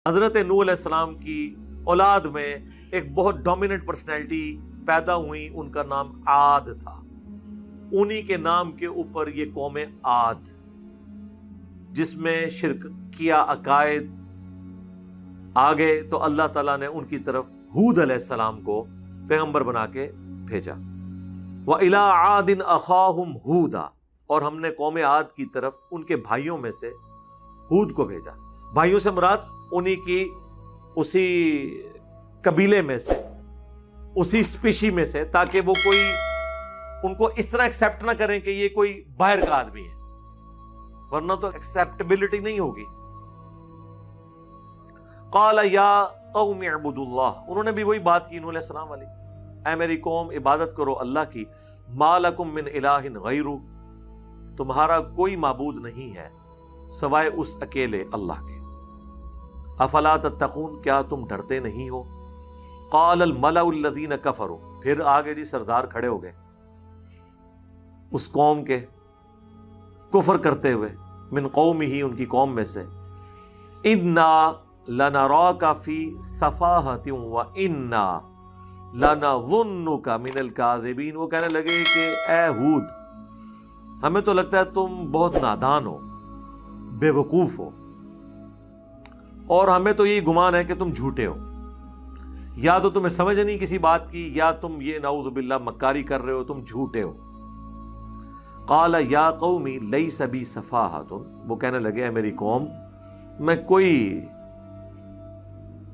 حضرت نوح علیہ السلام کی اولاد میں ایک بہت ڈومیننٹ پرسنالٹی پیدا ہوئی، ان کا نام عاد تھا۔ انہی کے نام کے اوپر یہ قوم عاد، جس میں شرک کیا عقائد آگے، تو اللہ تعالیٰ نے ان کی طرف ہود علیہ السلام کو پیغمبر بنا کے بھیجا۔ وَإِلَىٰ عَادٍ أَخَاهُمْ هُودًا، اور ہم نے قوم عاد کی طرف ان کے بھائیوں میں سے ہود کو بھیجا۔ بھائیوں سے مراد انہی کی اسی قبیلے میں سے، اسی سپیشی میں سے، تاکہ وہ کوئی ان کو اس طرح ایکسیپٹ نہ کریں کہ یہ کوئی باہر کا آدمی ہے، ورنہ تو ایکسیپٹیبلٹی نہیں ہوگی۔ قال یا قوم اعبدوا اللہ، انہوں نے بھی وہی بات کی نوح علیہ السلام والی، اے میری قوم عبادت کرو اللہ کی، ما لکم من الہ غیرہ، تمہارا کوئی معبود نہیں ہے سوائے اس اکیلے اللہ کے، افلا تتقون، کیا تم ڈرتے نہیں ہو؟ قال الملأ الذین کفروا، پھر آگے جی سردار کھڑے ہو گئے اس قوم کے کفر کرتے ہوئے، من قومہ، ان کی قوم میں سے، انا لنراک فی صفاہۃ وانا لنظنک من الکاذبین، وہ کہنے لگے کہ اے ہود، ہمیں تو لگتا ہے تم بہت نادان ہو، بے وقوف ہو، اور ہمیں تو یہی گمان ہے کہ تم جھوٹے ہو، یا تو تمہیں سمجھ نہیں کسی بات کی، یا تم یہ نعوذ باللہ مکاری کر رہے ہو، تم جھوٹے ہو۔ قال یا قومی لیس بی صفاہۃ، وہ کہنے لگے اے میری قوم، میں کوئی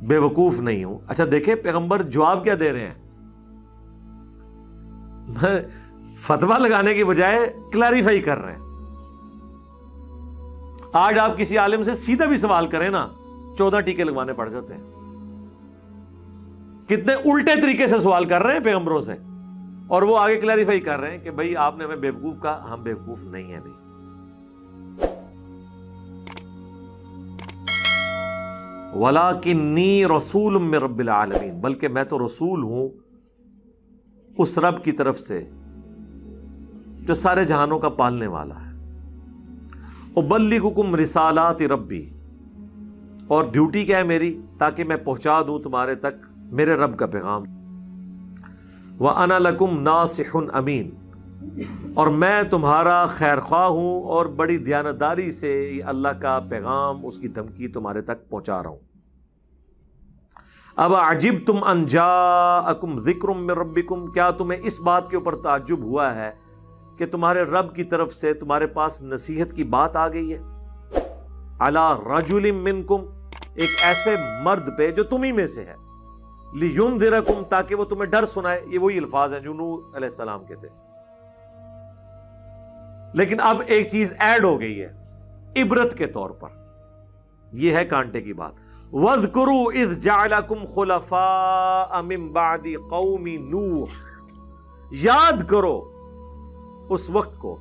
بے وقوف نہیں ہوں۔ اچھا دیکھیں پیغمبر جواب کیا دے رہے ہیں، فتویٰ لگانے کی بجائے کلیریفائی کر رہے ہیں۔ آج آپ کسی عالم سے سیدھا بھی سوال کریں نا، 14 ٹیکے لگوانے پڑ جاتے ہیں۔ کتنے الٹے طریقے سے سوال کر رہے ہیں پیغمبروں سے، اور وہ آگے کلیریفائی کر رہے ہیں کہ بھئی آپ نے ہمیں بیوقوف کہا، ہم بیوقوف نہیں ہیں بھئی۔ وَلَٰكِنِّي رَسُولٌ مِّن رَّبِّ الْعَالَمِينَ، بلکہ میں تو رسول ہوں اس رب کی طرف سے جو سارے جہانوں کا پالنے والا ہے۔ اُبَلِّغُكُمْ رِسَالَاتِ رَبِّي، اور ڈیوٹی کیا ہے میری، تاکہ میں پہنچا دوں تمہارے تک میرے رب کا پیغام۔ وَأَنَا لَكُمْ نَاصِحٌ أَمِينٌ، اور میں تمہارا خیر خواہ ہوں، اور بڑی دیانتداری سے اللہ کا پیغام، اس کی دھمکی تمہارے تک پہنچا رہا ہوں۔ اب عجبتم ان جاءکم ذکر من ربکم، کیا تمہیں اس بات کے اوپر تعجب ہوا ہے کہ تمہارے رب کی طرف سے تمہارے پاس نصیحت کی بات آ گئی ہے، علی رجل منکم، ایک ایسے مرد پہ جو تمہیں میں سے ہے، لینذرکم، تاکہ وہ تمہیں ڈر سنائے۔ یہ وہی الفاظ ہیں جو نوح علیہ السلام کے تھے، لیکن اب ایک چیز ایڈ ہو گئی ہے عبرت کے طور پر، یہ ہے کانٹے کی بات۔ وَاذْكُرُوا إِذْ جَعَلَكُمْ خُلَفَاءَ مِن بَعْدِ قَوْمِ نوح، یاد کرو اس وقت کو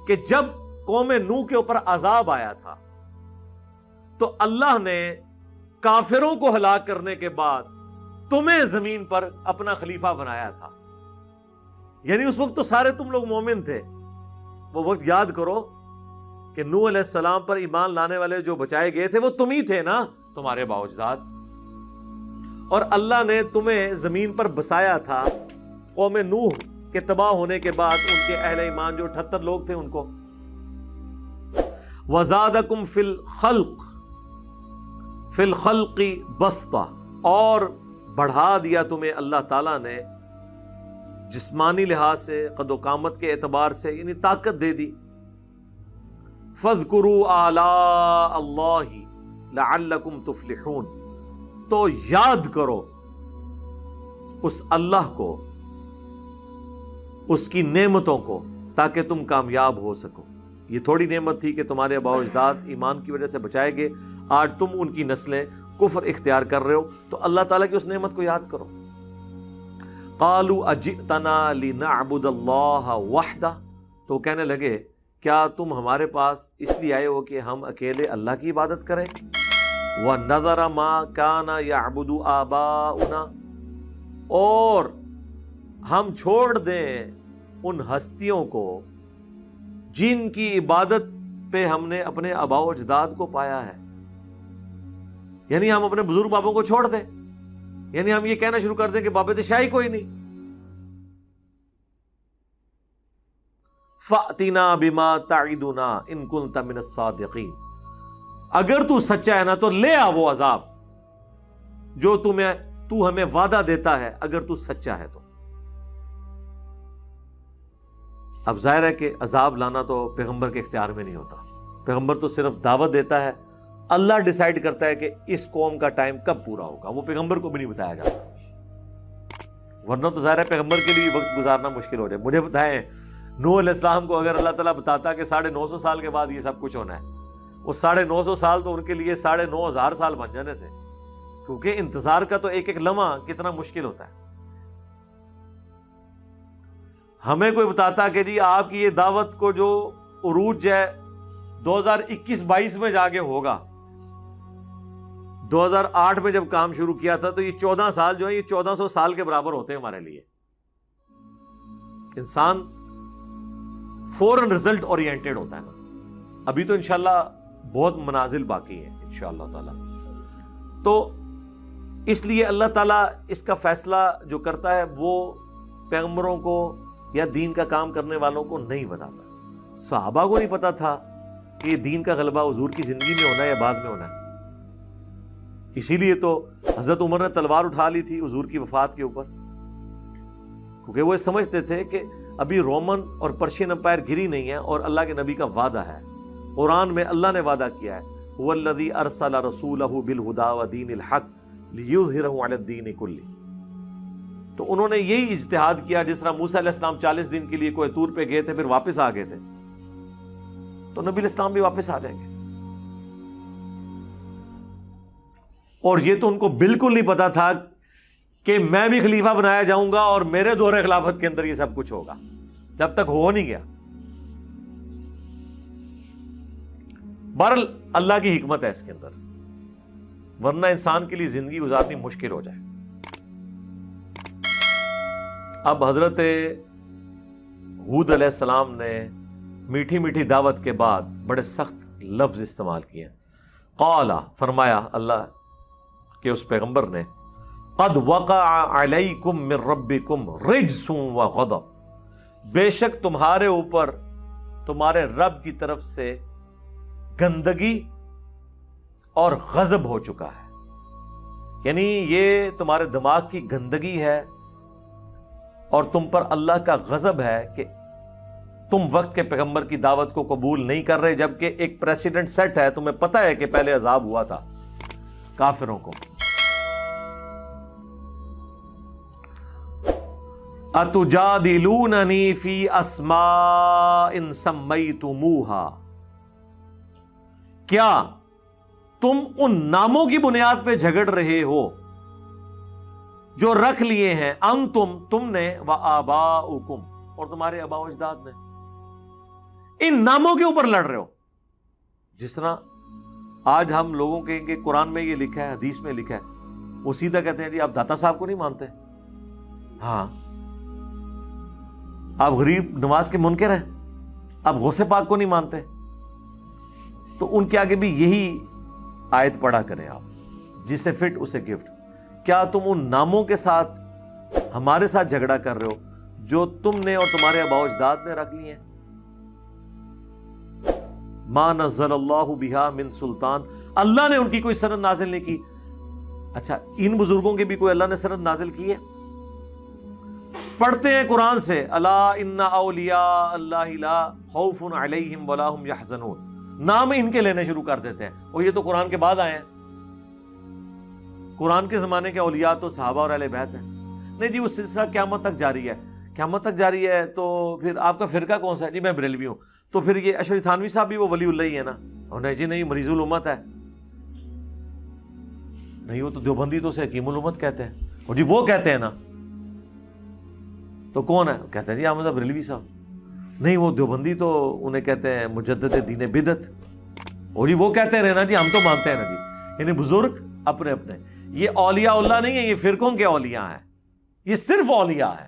کہ جب قوم نوح کے اوپر عذاب آیا تھا تو اللہ نے کافروں کو ہلاک کرنے کے بعد تمہیں زمین پر اپنا خلیفہ بنایا تھا، یعنی اس وقت تو سارے تم لوگ مومن تھے۔ وہ وقت یاد کرو کہ نوح علیہ السلام پر ایمان لانے والے جو بچائے گئے تھے وہ تم ہی تھے نا، تمہارے باوجداد، اور اللہ نے تمہیں زمین پر بسایا تھا۔ قوم نوح کے تباہ ہونے کے بعد ان کے اہل ایمان جو 78 لوگ تھے ان کو، وَزَادَكُمْ فِي الْخَلْقِ بَسْطَةً، اور بڑھا دیا تمہیں اللہ تعالیٰ نے جسمانی لحاظ سے، قد و قامت کے اعتبار سے، یعنی طاقت دے دی۔ فَاذْكُرُوا آلَاءَ اللَّهِ لَعَلَّكُمْ تُفْلِحُونَ، تو یاد کرو اس اللہ کو، اس کی نعمتوں کو، تاکہ تم کامیاب ہو سکو۔ یہ تھوڑی نعمت تھی کہ تمہارے آباء و اجداد ایمان کی وجہ سے بچائے گئے، آج تم ان کی نسلیں کفر اختیار کر رہے ہو، تو اللہ تعالیٰ کی اس نعمت کو یاد کرو۔ قالوا اجئتنا لنعبد اللہ وحدہ، تو کہنے لگے کیا تم ہمارے پاس اس لیے آئے ہو کہ ہم اکیلے اللہ کی عبادت کریں؟ وَنَذَرَ مَا كَانَ يَعْبُدُ آبَاؤُنَا، اور ہم چھوڑ دیں ان ہستیوں کو جن کی عبادت پہ ہم نے اپنے آباء و اجداد کو پایا ہے۔ یعنی ہم اپنے بزرگ بابوں کو چھوڑ دیں، یعنی ہم یہ کہنا شروع کر دیں کہ باب شاہی کوئی نہیں. فَأْتِنَا بِمَا تَعِدُنَا إِن كُنتَ مِنَ الصَّادِقِينَ، اگر تو سچا ہے نا تو لے آ وہ عذاب جو تو ہمیں وعدہ دیتا ہے، اگر تو سچا ہے تو. اب ظاہر ہے کہ عذاب لانا تو پیغمبر کے اختیار میں نہیں ہوتا، پیغمبر تو صرف دعوت دیتا ہے، اللہ ڈیسائیڈ کرتا ہے کہ اس قوم کا ٹائم کب پورا ہوگا، وہ پیغمبر کو بھی نہیں بتایا جاتا. ورنہ تو ظاہر ہے پیغمبر کے لیے وقت گزارنا مشکل ہو جائے. مجھے بتائیں نوح علیہ السلام کو اگر اللہ تعالیٰ بتاتا کہ 950 سال کے بعد یہ سب کچھ ہونا ہے، وہ 950 سال تو ان کے لیے 9,500 سال بن جانے تھے، کیونکہ انتظار کا تو ایک ایک لمحہ کتنا مشکل ہوتا ہے. ہمیں کوئی بتاتا کہ جی آپ کی یہ دعوت کو جو عروج ہے 2021-22 میں جا کے ہوگا، 2008 میں جب کام شروع کیا تھا تو یہ 14 سال جو ہے یہ 1400 سال کے برابر ہوتے ہیں ہمارے لیے. انسان فوراً رزلٹ اورینٹیڈ ہوتا ہے نا. ابھی تو انشاءاللہ بہت منازل باقی ہیں انشاءاللہ تعالی. تو اس لیے اللہ تعالیٰ اس کا فیصلہ جو کرتا ہے وہ پیغمبروں کو یا دین کا کام کرنے والوں کو نہیں بتاتا. صحابہ کو نہیں پتا تھا کہ یہ دین کا غلبہ حضور کی زندگی میں ہونا ہے یا بعد میں ہونا ہے. اسی لیے تو حضرت عمر نے تلوار اٹھا لی تھی حضور کی وفات کے اوپر، کیونکہ وہ سمجھتے تھے کہ ابھی رومن اور پرشین امپائر گری نہیں ہے اور اللہ کے نبی کا وعدہ ہے. قرآن میں اللہ نے وعدہ کیا ہے هو الذی ارسل رسولہ بالہدی ودین الحق لیظہرہ علی الدین کلہ. تو انہوں نے یہی اجتہاد کیا، جس طرح موسیٰ علیہ السلام 40 دن کے لیے کوہ طور پہ گئے تھے پھر واپس آ گئے تھے، تو نبی علیہ السلام بھی واپس آ جائیں گے. اور یہ تو ان کو بالکل نہیں پتا تھا کہ میں بھی خلیفہ بنایا جاؤں گا اور میرے دور خلافت کے اندر یہ سب کچھ ہوگا، جب تک ہو نہیں گیا. بہرحال اللہ کی حکمت ہے اس کے اندر، ورنہ انسان کے لیے زندگی گزارنی مشکل ہو جائے. اب حضرت ہود علیہ السلام نے میٹھی میٹھی دعوت کے بعد بڑے سخت لفظ استعمال کیے. قال، فرمایا اللہ کہ اس پیغمبر نے، قد وقع علیکم من ربکم رجس وغضب، بے شک تمہارے اوپر تمہارے رب کی طرف سے گندگی اور غضب ہو چکا ہے. یعنی یہ تمہارے دماغ کی گندگی ہے اور تم پر اللہ کا غضب ہے کہ تم وقت کے پیغمبر کی دعوت کو قبول نہیں کر رہے، جبکہ ایک پریسیڈنٹ سیٹ ہے. تمہیں پتہ ہے کہ پہلے عذاب ہوا تھا کافروں کو. اتجادلوننی فی اسماء سمیتموہا، کیا تم ان ناموں کی بنیاد پہ جھگڑ رہے ہو جو رکھ لیے ہیں تم نے وآباؤکم، اور تمہارے آباء و اجداد نے. ان ناموں کے اوپر لڑ رہے ہو. جس طرح آج ہم لوگوں کے قرآن میں یہ لکھا ہے، حدیث میں لکھا ہے، وہ سیدھا کہتے ہیں جی آپ داتا صاحب کو نہیں مانتے، ہاں آپ غریب نواز کے منکر ہیں، آپ غوث پاک کو نہیں مانتے. تو ان کے آگے بھی یہی آیت پڑھا کریں آپ، جسے فٹ اسے گفٹ. کیا تم ان ناموں کے ساتھ ہمارے ساتھ جھگڑا کر رہے ہو جو تم نے اور تمہارے آباء و اجداد نے رکھ لی ہیں؟ ما نزل اللہ بہا من سلطان، اللہ نے ان کی کوئی سند نازل نہیں کی. اچھا ان بزرگوں کے بھی کوئی اللہ نے سند نازل کی ہے؟ پڑھتے ہیں قرآن سے، الا ان اولیاء اللہ لا خوف علیہم ولا هم یحزنون، نام ان کے لینے شروع کر دیتے ہیں. اور یہ تو قرآن کے بعد آئے ہیں. قرآن کے زمانے کے اولیاء تو صحابہ اور اہل بیت ہیں. نہیں جی وہ سلسلہ قیامت تک جاری ہے. قیامت تک جاری ہے تو پھر آپ کا فرقہ کون سا ہے؟ جی میں بریلوی ہوں. تو پھر یہ اشرف تھانوی صاحب بھی وہ ولی اللہ ہی ہے نا؟ اور نہیں جی نہیں مریض الامت ہے. نہیں وہ تو دیوبندی تو اسے حکیم الامت کہتے ہیں. اور جی وہ کہتے ہیں نا، تو کون ہے؟ کہتے ہیں جی احمد بریلوی صاحب. نہیں وہ دیوبندی تو انہیں کہتے ہیں مجدد دین بدعت. اور جی وہ کہتے رہے نا جی ہم تو مانتے ہیں نا جی. یعنی بزرگ اپنے اپنے. یہ اولیاء اللہ نہیں ہے، یہ فرقوں کے اولیاء ہیں. یہ صرف اولیاء ہے،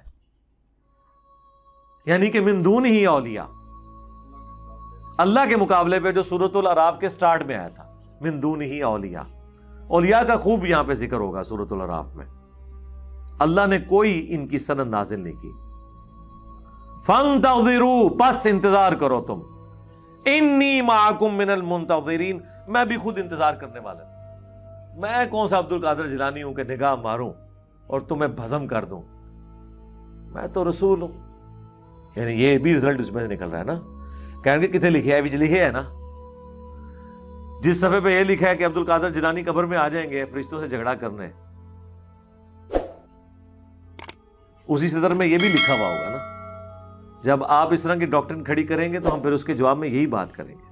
یعنی کہ من دون ہی اولیاء، اللہ کے مقابلے پہ جو سورۃ الاعراف کے سٹارٹ میں آیا تھا، من دون ہی اولیاء. اولیاء کا خوب یہاں پہ ذکر ہوگا سورۃ الاعراف میں. اللہ نے کوئی ان کی سند نازل نہیں کی. فانتظروا، پس انتظار کرو تم. انی معکم من المنتظرین، میں بھی خود انتظار کرنے والا ہوں. میں کون سا عبد القادر جیلانی ہوں کہ نگاہ ماروں اور تمہیں بھسم کر دوں. میں تو رسول ہوں. یعنی یہ بھی رزلٹ اس میں سے نکل رہا ہے نا. کہیں گے کتنے لکھے ہے؟ لکھے ہے نا. جس صفحے پہ یہ لکھا ہے کہ عبد القادر جیلانی قبر میں آ جائیں گے فرشتوں سے جھگڑا کرنے، اسی صدر میں یہ بھی لکھا ہوا ہوگا نا. جب آپ اس طرح کی ڈاکٹرن کھڑی کریں گے تو ہم پھر اس کے جواب میں یہی بات کریں گے.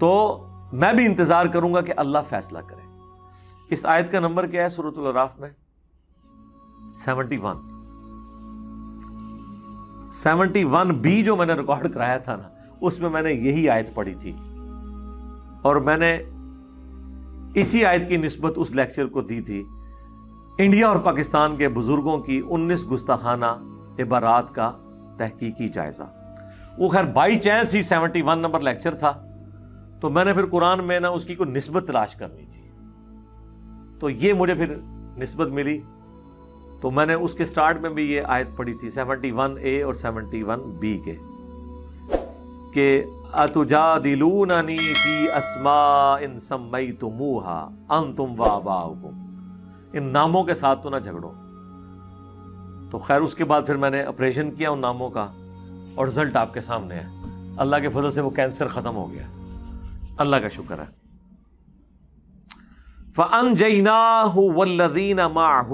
تو میں بھی انتظار کروں گا کہ اللہ فیصلہ کرے. اس آیت کا نمبر کیا ہے سورۃ الاعراف میں؟ 71. 71B جو میں نے ریکارڈ کرایا تھا نا، اس میں نے یہی آیت پڑھی تھی، اور میں نے اسی آیت کی نسبت اس لیکچر کو دی تھی. انڈیا اور پاکستان کے بزرگوں کی 19 گستاخانہ عبارات کا تحقیقی جائزہ. وہ خیر by chance he 71 number lecture تھا، تو میں نے پھر قرآن میں نا اس کی کوئی نسبت تلاش کرنی تھی، تو یہ مجھے پھر نسبت ملی. تو میں نے اس کے سٹارٹ میں بھی یہ آیت پڑھی تھی 71A اور 71B کے، کہ اتجادلوننی فی اسماء سمیتموها انتم وآباؤکم، ان ناموں کے ساتھ تو نہ جھگڑو. تو خیر اس کے بعد پھر میں نے آپریشن کیا ان ناموں کا، اور رزلٹ آپ کے سامنے ہے. اللہ کے فضل سے وہ کینسر ختم ہو گیا، اللہ کا شکر ہے. فَأَنْجَيْنَاهُ وَالَّذِينَ مَعَهُ،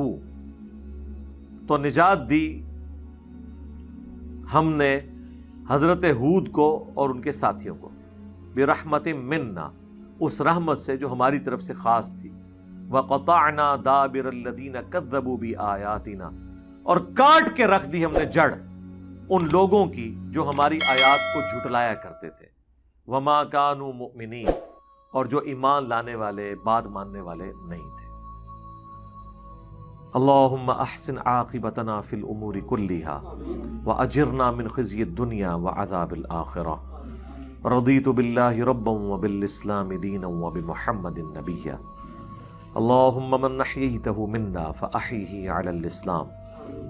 تو نجات دی ہم نے حضرت ہود کو اور ان کے ساتھیوں کو، بِرَحْمَةٍ مِنَّا، اس رحمت سے جو ہماری طرف سے خاص تھی. وَقَطَعْنَا دَابِرَ الَّذِينَ كَذَّبُوا بِآيَاتِنَا، اور کاٹ کے رکھ دی ہم نے جڑ ان لوگوں کی جو ہماری آیات کو جھٹلایا کرتے تھے. وَمَا كَانُوا مُؤْمِنِينَ، اور جو ایمان لانے والے، بات ماننے والے نہیں تھے. اللہم احسن عاقبتنا فی الامور کلہا واجرنا من خزی الدنیا وعذاب الآخرہ. رضیت باللہ ربا وبالاسلام دینا وبمحمد نبیا. اللہم من احییتہ منا فاحیہ علی الاسلام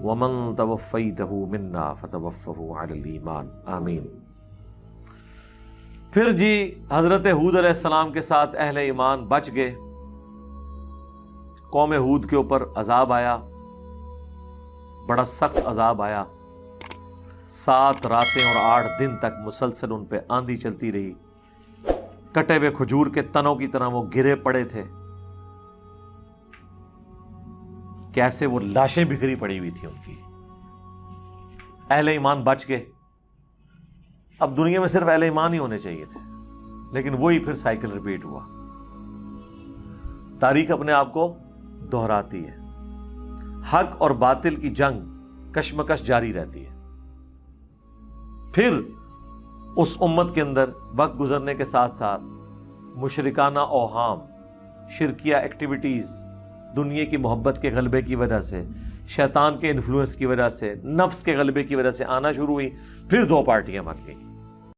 ومن توفیتہ منا فتوفہ علی الایمان. آمین. پھر جی حضرت ہود علیہ السلام کے ساتھ اہل ایمان بچ گئے. قوم ہود کے اوپر عذاب آیا، بڑا سخت عذاب آیا. 7 راتیں اور 8 دن تک مسلسل ان پہ آندھی چلتی رہی. کٹے ہوئے کھجور کے تنوں کی طرح وہ گرے پڑے تھے. کیسے وہ لاشیں بکھری پڑی ہوئی تھی ان کی. اہل ایمان بچ گئے. اب دنیا میں صرف اہل ایمان ہی ہونے چاہیے تھے، لیکن وہی پھر سائیکل ریپیٹ ہوا. تاریخ اپنے آپ کو دہراتی ہے. حق اور باطل کی جنگ کشمکش جاری رہتی ہے. پھر اس امت کے اندر وقت گزرنے کے ساتھ ساتھ مشرکانہ اوہام، شرکیہ ایکٹیویٹیز، دنیا کی محبت کے غلبے کی وجہ سے، شیطان کے انفلوئنس کی وجہ سے، نفس کے غلبے کی وجہ سے آنا شروع ہوئی. پھر 2 پارٹیاں بن گئیں.